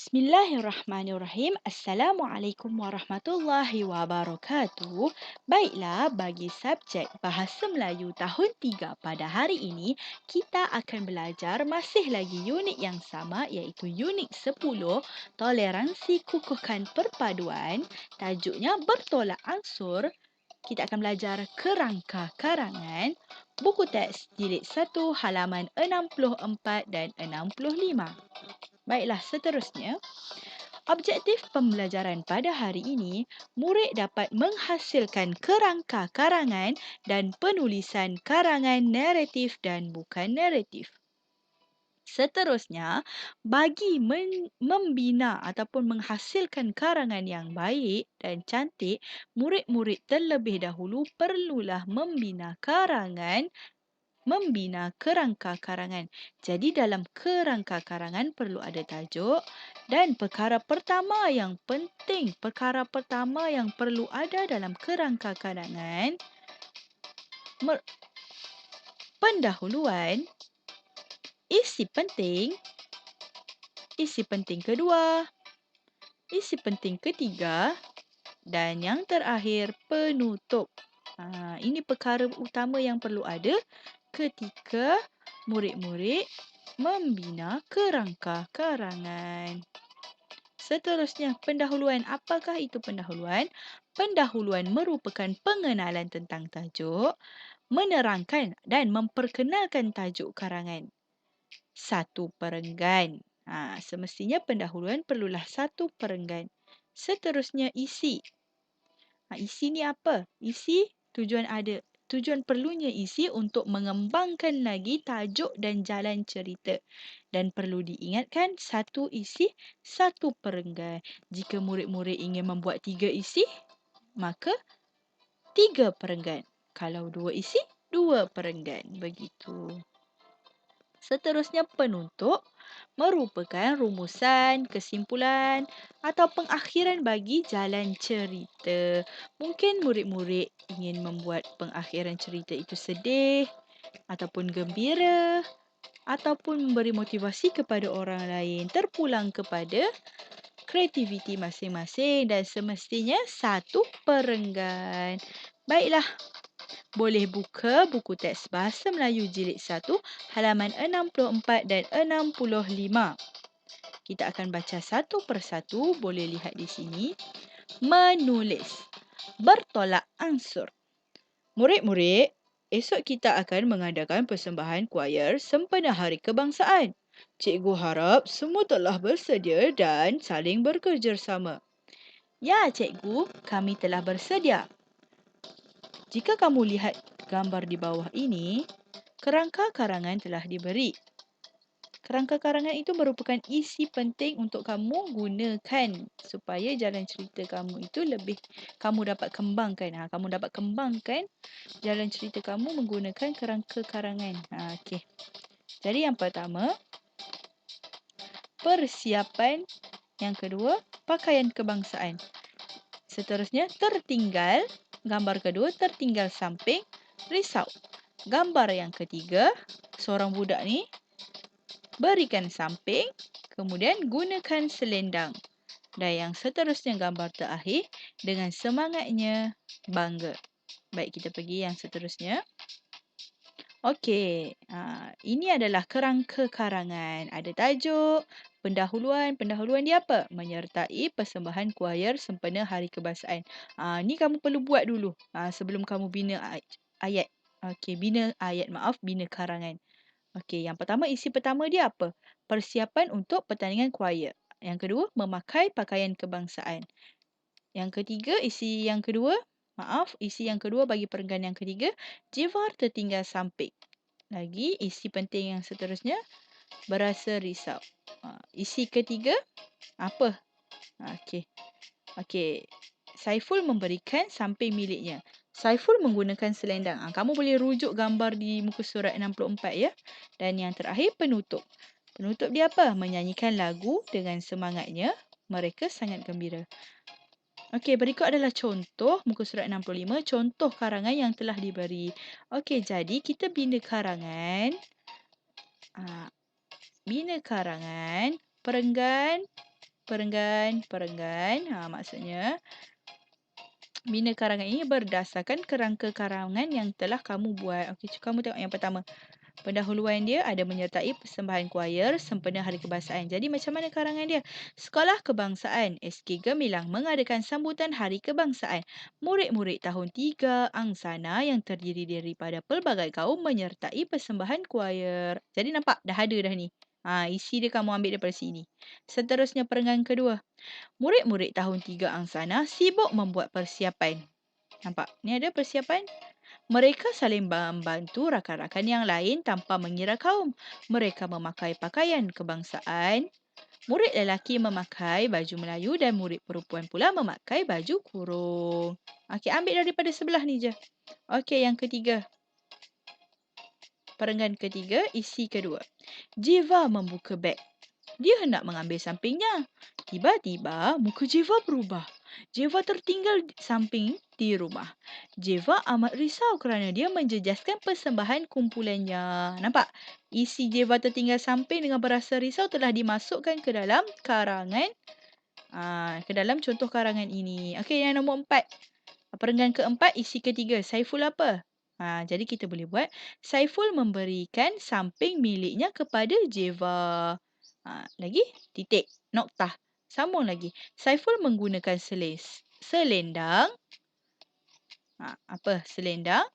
Bismillahirrahmanirrahim. Assalamualaikum warahmatullahi wabarakatuh. Baiklah, bagi subjek Bahasa Melayu tahun 3 pada hari ini, kita akan belajar masih lagi unit yang sama iaitu unit 10, Toleransi Kukuhkan Perpaduan. Tajuknya Bertolak Ansur. Kita akan belajar kerangka karangan, buku teks jilid 1 halaman 64 dan 65. Baiklah, seterusnya, objektif pembelajaran pada hari ini, murid dapat menghasilkan kerangka karangan dan penulisan karangan naratif dan bukan naratif. Seterusnya, bagi membina ataupun menghasilkan karangan yang baik dan cantik, murid-murid terlebih dahulu perlulah membina kerangka karangan. Jadi dalam kerangka karangan perlu ada tajuk dan perkara pertama yang perlu ada dalam kerangka karangan, pendahuluan, isi penting kedua, isi penting ketiga dan yang terakhir penutup. Ini perkara utama yang perlu ada ketika murid-murid membina kerangka karangan. Seterusnya, pendahuluan. Apakah itu pendahuluan? Pendahuluan merupakan pengenalan tentang tajuk, menerangkan dan memperkenalkan tajuk karangan. Satu perenggan. Semestinya pendahuluan perlulah satu perenggan. Seterusnya, isi. Isi ni apa? Isi tujuan perlunya isi untuk mengembangkan lagi tajuk dan jalan cerita. Dan perlu diingatkan, satu isi, satu perenggan. Jika murid-murid ingin membuat 3 isi, maka 3 perenggan. Kalau 2 isi, 2 perenggan. Begitu. Seterusnya, penutup merupakan rumusan, kesimpulan atau pengakhiran bagi jalan cerita. Mungkin murid-murid ingin membuat pengakhiran cerita itu sedih ataupun gembira ataupun memberi motivasi kepada orang lain. Terpulang kepada kreativiti masing-masing dan semestinya satu perenggan. Baiklah. Boleh buka buku teks Bahasa Melayu jilid 1 halaman 64 dan 65. Kita akan baca satu persatu, boleh lihat di sini. Menulis. Bertolak ansur. Murid-murid, esok kita akan mengadakan persembahan choir sempena Hari Kebangsaan. Cikgu harap semua telah bersedia dan saling bekerjasama. Ya, cikgu, kami telah bersedia. Jika kamu lihat gambar di bawah ini, kerangka karangan telah diberi. Kerangka karangan itu merupakan isi penting untuk kamu gunakan supaya jalan cerita kamu itu kamu dapat kembangkan. Kamu dapat kembangkan jalan cerita kamu menggunakan kerangka karangan. Okey. Jadi yang pertama, persiapan. Yang kedua, pakaian kebangsaan. Seterusnya, tertinggal. Gambar kedua, tertinggal samping, risau. Gambar yang ketiga, seorang budak ni berikan samping, kemudian gunakan selendang. Dan yang seterusnya, gambar terakhir, dengan semangatnya bangga. Baik, kita pergi yang seterusnya. Okey, ini adalah kerangka karangan. Ada tajuk, pendahuluan. Pendahuluan dia apa? Menyertai persembahan choir sempena Hari Kebangsaan. Ni kamu perlu buat dulu sebelum kamu bina ayat. Okey, bina karangan. Okey, yang pertama, isi pertama dia apa? Persiapan untuk pertandingan choir. Yang kedua, memakai pakaian kebangsaan. Isi yang kedua bagi perenggan yang ketiga, jivar tertinggal samping. Lagi, isi penting yang seterusnya, berasa risau. Isi ketiga, apa? Okey. Saiful memberikan samping miliknya. Saiful menggunakan selendang. Kamu boleh rujuk gambar di muka surat 64 ya. Dan yang terakhir, penutup. Penutup dia apa? Menyanyikan lagu dengan semangatnya. Mereka sangat gembira. Okey, berikut adalah contoh muka surat 65, contoh karangan yang telah diberi. Okey, jadi kita bina karangan, perenggan, perenggan. Maksudnya bina karangan ini berdasarkan kerangka karangan yang telah kamu buat. Okey, kamu tengok yang pertama. Pendahuluan dia ada menyertai persembahan choir sempena Hari Kebangsaan. Jadi macam mana karangan dia? Sekolah Kebangsaan SK Gemilang mengadakan sambutan Hari Kebangsaan. Murid-murid tahun 3 angsana yang terdiri daripada pelbagai kaum menyertai persembahan choir. Jadi nampak dah ada dah ni. Isi dia kamu ambil daripada sini. Seterusnya perenggan kedua. Murid-murid tahun 3 angsana sibuk membuat persiapan. Nampak? Ni ada persiapan. Mereka saling membantu rakan-rakan yang lain tanpa mengira kaum. Mereka memakai pakaian kebangsaan. Murid lelaki memakai baju Melayu dan murid perempuan pula memakai baju kurung. Okey, ambil daripada sebelah ni je. Okey, yang ketiga. Perenggan ketiga, isi kedua. Jiva membuka beg. Dia hendak mengambil sampingnya. Tiba-tiba muka Jiva berubah. Jiva tertinggal samping di rumah. Jiva amat risau kerana dia menjejaskan persembahan kumpulannya. Nampak? Isi Jiva tertinggal samping dengan berasa risau telah dimasukkan ke dalam karangan. Ke dalam contoh karangan ini. Okey, yang nombor 4. Perenggan keempat, isi ketiga. Saiful apa? Jadi kita boleh buat. Saiful memberikan samping miliknya kepada Jiva. Lagi titik, noktah. Sambung lagi. Saiful menggunakan selendang. Apa? Selendang.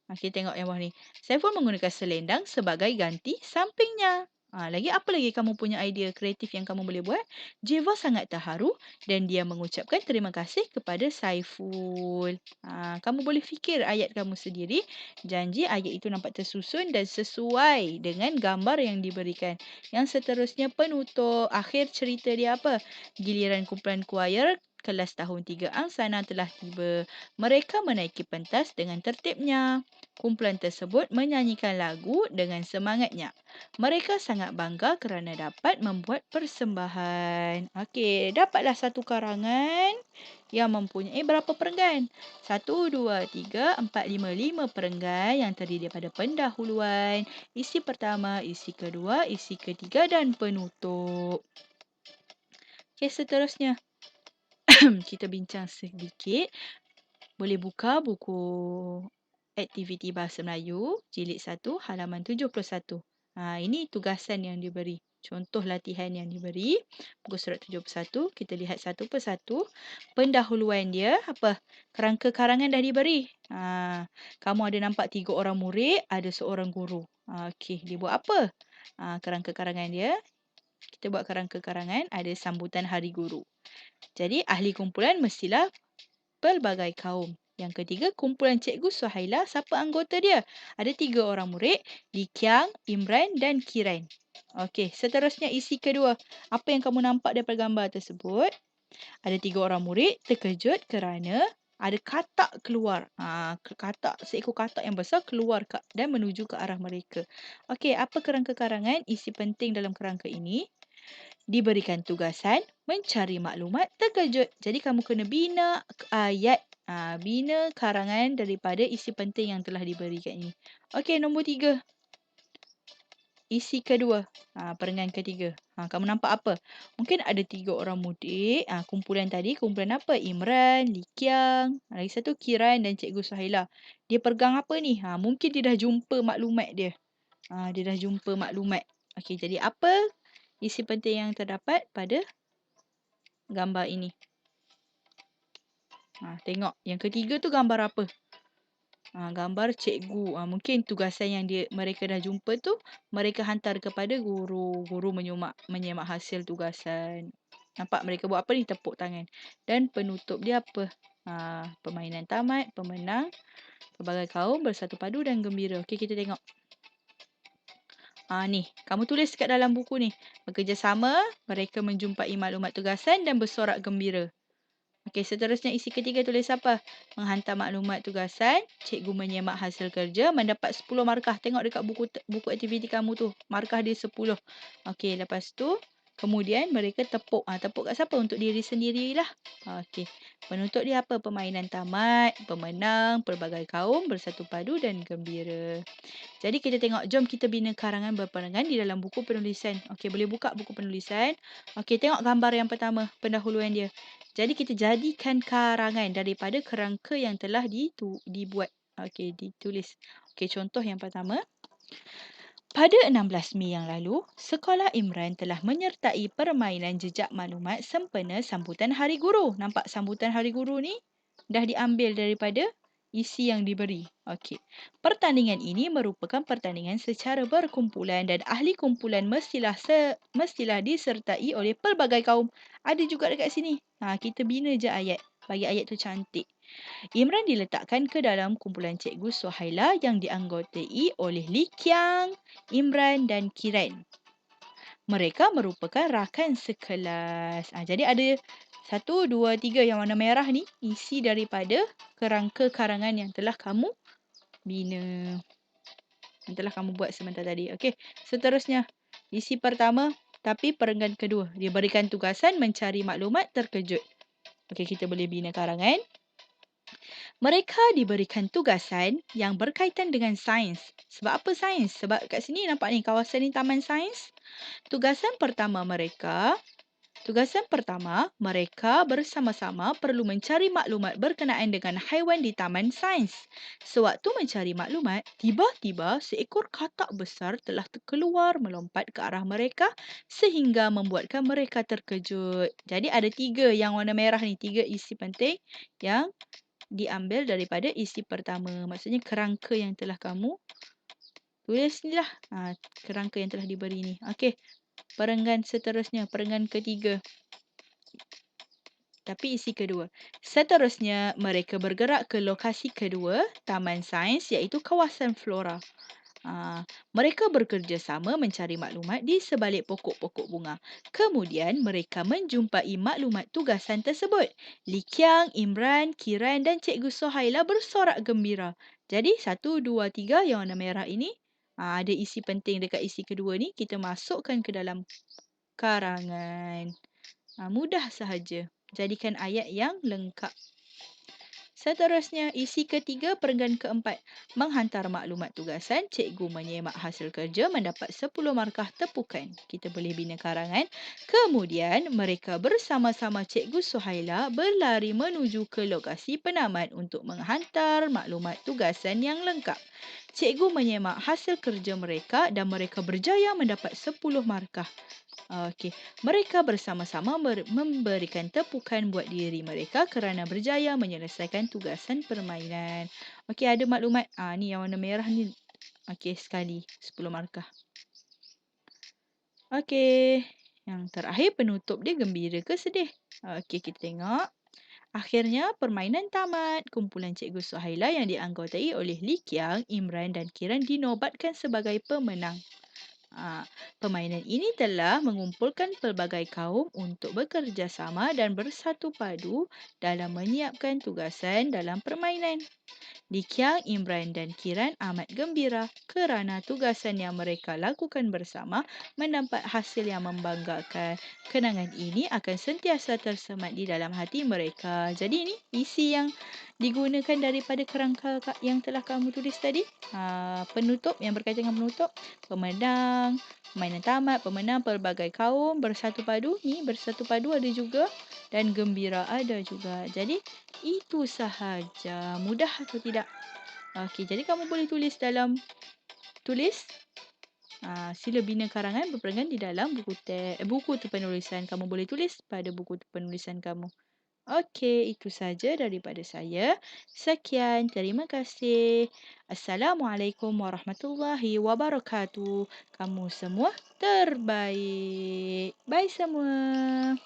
Kita tengok yang bawah ni. Saiful menggunakan selendang sebagai ganti sampingnya. Lagi apa lagi kamu punya idea kreatif yang kamu boleh buat? Jiva sangat terharu dan dia mengucapkan terima kasih kepada Saiful. Kamu boleh fikir ayat kamu sendiri. Janji ayat itu nampak tersusun dan sesuai dengan gambar yang diberikan. Yang seterusnya penutup. Akhir cerita dia apa? Giliran kumpulan choir kelas tahun 3 angsana telah tiba. Mereka menaiki pentas dengan tertibnya. Kumpulan tersebut menyanyikan lagu dengan semangatnya. Mereka sangat bangga kerana dapat membuat persembahan. Okey, dapatlah satu karangan yang mempunyai berapa perenggan? 1, 2, 3, 4, 5 perenggan yang terdiri daripada pendahuluan, isi pertama, isi kedua, isi ketiga dan penutup. Okey, seterusnya. Kita bincang sedikit. Boleh buka buku aktiviti Bahasa Melayu, jilid 1, halaman 71. Ini tugasan yang diberi. Contoh latihan yang diberi. Buku surat 71, kita lihat satu persatu. Pendahuluan dia, apa? Kerangka karangan dah diberi. Kamu ada nampak 3 orang murid, ada seorang guru. Okey, dia buat apa? Kerangka karangan dia. Kita buat kerangka karangan, ada sambutan Hari Guru. Jadi, ahli kumpulan mestilah pelbagai kaum. Yang ketiga, kumpulan Cikgu Suhaila. Siapa anggota dia? Ada 3 orang murid. Li Kiang, Imran dan Kiran. Okey, seterusnya isi kedua. Apa yang kamu nampak daripada gambar tersebut? Ada 3 orang murid terkejut kerana ada katak keluar. Seekor katak yang besar keluar dan menuju ke arah mereka. Okey, apa kerangka karangan? Isi penting dalam kerangka ini. Diberikan tugasan mencari maklumat terkejut. Jadi kamu kena bina ayat, bina karangan daripada isi penting yang telah diberikan ini. Okey, nombor 3. Isi kedua, perenggan ketiga. Kamu nampak apa? Mungkin ada 3 orang murid. Kumpulan tadi, kumpulan apa? Imran, Li Kiang, lagi satu Kiran dan Cikgu Suhaila. Dia pegang apa ni? Mungkin dia dah jumpa maklumat dia. Dia dah jumpa maklumat. Okey, jadi apa isi penting yang terdapat pada gambar ini? Tengok. Yang ketiga tu gambar apa? Gambar cikgu. Mungkin tugasan yang mereka dah jumpa tu, mereka hantar kepada guru. Guru menyemak hasil tugasan. Nampak mereka buat apa ni? Tepuk tangan. Dan penutup dia apa? Permainan tamat, pemenang, pelbagai kaum bersatu padu dan gembira. Okey, kita tengok. Ni, kamu tulis kat dalam buku ni. Bekerjasama, mereka menjumpai maklumat tugasan dan bersorak gembira. Okey, seterusnya isi ketiga tulis apa? Menghantar maklumat tugasan, cikgu menyemak hasil kerja, mendapat 10 markah. Tengok dekat buku aktiviti kamu tu. Markah dia 10. Okey, lepas tu Kemudian mereka tepuk. Tepuk kat siapa? Untuk diri sendirilah. Okey. Penutup dia apa? Permainan tamat, pemenang, pelbagai kaum, bersatu padu dan gembira. Jadi kita tengok, jom kita bina karangan berperangan di dalam buku penulisan. Okey, boleh buka buku penulisan. Okey, tengok gambar yang pertama, pendahuluan dia. Jadi kita jadikan karangan daripada kerangka yang telah dibuat. Okey, ditulis. Okey, contoh yang pertama. Pada 16 Mei yang lalu, Sekolah Imran telah menyertai permainan jejak maklumat sempena sambutan Hari Guru. Nampak sambutan Hari Guru ni dah diambil daripada isi yang diberi. Okey. Pertandingan ini merupakan pertandingan secara berkumpulan dan ahli kumpulan mestilah disertai oleh pelbagai kaum. Ada juga dekat sini. Kita bina je ayat. Bagi ayat tu cantik. Imran diletakkan ke dalam kumpulan Cikgu Suhaila yang dianggotai oleh Li Qiang, Imran dan Kiran. Mereka merupakan rakan sekelas. Jadi ada 1, 2, 3 yang warna merah ni isi daripada kerangka karangan yang telah kamu bina. Yang telah kamu buat sebentar tadi. Okey, seterusnya. Isi pertama tapi perenggan kedua. Dia berikan tugasan mencari maklumat terkejut. Okey, kita boleh bina karangan. Mereka diberikan tugasan yang berkaitan dengan sains. Sebab apa sains? Sebab kat sini nampak ni kawasan ni taman sains. Tugasan pertama mereka bersama-sama perlu mencari maklumat berkenaan dengan haiwan di taman sains. Sewaktu mencari maklumat, tiba-tiba seekor katak besar telah keluar melompat ke arah mereka sehingga membuatkan mereka terkejut. Jadi ada 3 yang warna merah ni, 3 isi penting yang diambil daripada isi pertama. Maksudnya kerangka yang telah kamu tulis ni lah. Kerangka yang telah diberi ni. Okey. Perenggan seterusnya. Perenggan ketiga. Tapi isi kedua. Seterusnya, mereka bergerak ke lokasi kedua, Taman Sains iaitu kawasan Flora. Mereka bekerjasama mencari maklumat di sebalik pokok-pokok bunga. Kemudian mereka menjumpai maklumat tugasan tersebut. Li Qiang, Imran, Kiran dan Cikgu Sohaila bersorak gembira. Jadi 1, 2, 3 yang warna merah ini ada isi penting dekat isi kedua ni. Kita masukkan ke dalam karangan. Mudah sahaja. Jadikan ayat yang lengkap. Seterusnya, isi ketiga perenggan keempat. Menghantar maklumat tugasan, cikgu menyemak hasil kerja mendapat 10 markah tepukan. Kita boleh bina karangan. Kemudian, mereka bersama-sama Cikgu Suhaila berlari menuju ke lokasi penamat untuk menghantar maklumat tugasan yang lengkap. Cikgu menyemak hasil kerja mereka dan mereka berjaya mendapat 10 markah. Okey, mereka bersama-sama memberikan tepukan buat diri mereka kerana berjaya menyelesaikan tugasan permainan. Okey, ada maklumat. Ni yang warna merah ni. Okey, sekali 10 markah. Okey, yang terakhir penutup dia gembira ke sedih? Okey, kita tengok. Akhirnya, permainan tamat. Kumpulan Cikgu Suhaila yang dianggotai oleh Li Qiang, Imran dan Kiran dinobatkan sebagai pemenang. Permainan ini telah mengumpulkan pelbagai kaum untuk bekerjasama dan bersatu padu dalam menyiapkan tugasan dalam permainan. Li Qiang, Imran dan Kiran amat gembira kerana tugasan yang mereka lakukan bersama mendapat hasil yang membanggakan. Kenangan ini akan sentiasa tersemat di dalam hati mereka. Jadi ini isi yang digunakan daripada kerangka yang telah kamu tulis tadi. Penutup yang berkaitan dengan penutup. Pemenang, permainan tamat, pemenang, pelbagai kaum, bersatu padu. Ni bersatu padu ada juga. Dan gembira ada juga. Jadi itu sahaja. Mudah atau tidak? Okey, jadi kamu boleh tulis dalam sila bina karangan berperangan di dalam buku penulisan. Kamu boleh tulis pada buku penulisan kamu. Okey, itu saja daripada saya. Sekian, terima kasih. Assalamualaikum warahmatullahi wabarakatuh. Kamu semua terbaik. Bye semua.